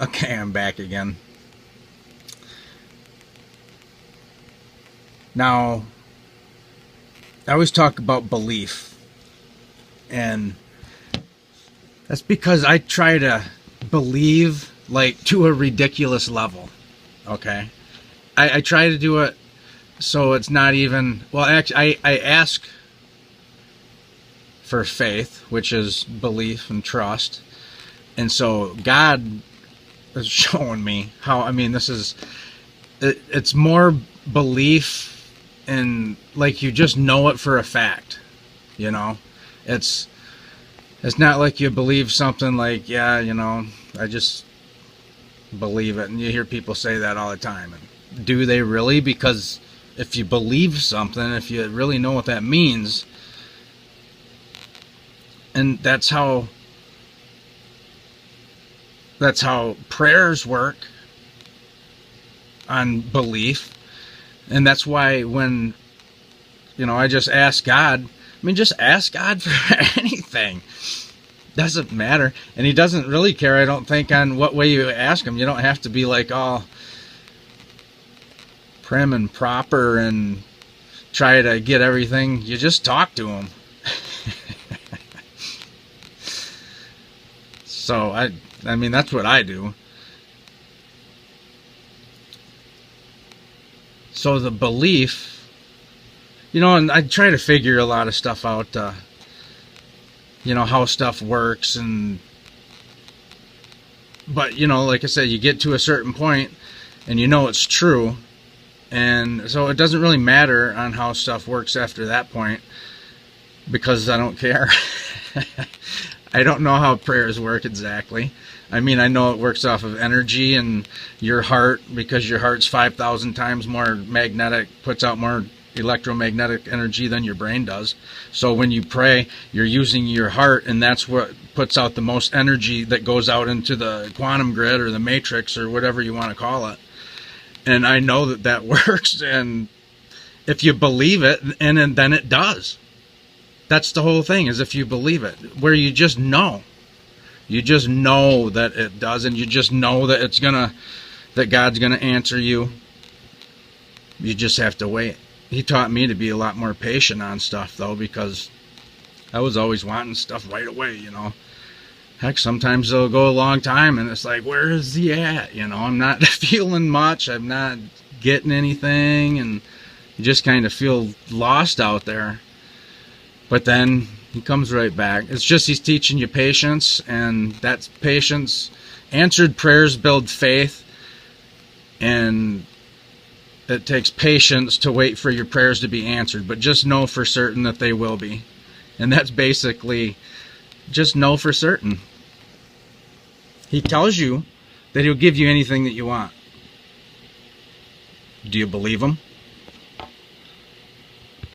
Okay, I'm back again. Now, I always talk about belief, and that's because I try to believe like to a ridiculous level. Okay, I try to do it so it's not even. Well, actually, I ask for faith, which is belief and trust, and so God is showing me how. I mean, this is it's more belief and like you just know it for a fact, you know. It's it's not like you believe something like, yeah, you know, I just believe it. And you hear people say that all the time. And do they really? Because if you believe something, if you really know what that means, and that's how prayers work on belief. And that's why when, I just ask God, I mean, just ask God for anything. Doesn't matter. And he doesn't really care, I don't think, on what way you ask him. You don't have to be like all prim and proper and try to get everything. You just talk to him. So, I mean, that's what I do. So the belief, and I try to figure a lot of stuff out, how stuff works, but like I said, you get to a certain point and it's true, and so it doesn't really matter on how stuff works after that point, because I don't care. I don't know how prayers work exactly. I mean, I know it works off of energy and your heart, because your heart's 5,000 times more magnetic, puts out more electromagnetic energy than your brain does. So when you pray, you're using your heart, and that's what puts out the most energy that goes out into the quantum grid or the matrix or whatever you want to call it. And I know that works, and if you believe it, and then it does. That's the whole thing, is if you believe it, where you just know. You just know that it does, and you just know that that God's gonna answer you. You just have to wait. He taught me to be a lot more patient on stuff, though, because I was always wanting stuff right away, Heck, sometimes it'll go a long time, and it's like, where is he at? I'm not feeling much. I'm not getting anything, and you just kind of feel lost out there. But then he comes right back. It's just he's teaching you patience, and that's patience. Answered prayers build faith, and it takes patience to wait for your prayers to be answered, but just know for certain that they will be. And that's basically just know for certain. He tells you that he'll give you anything that you want. Do you believe him?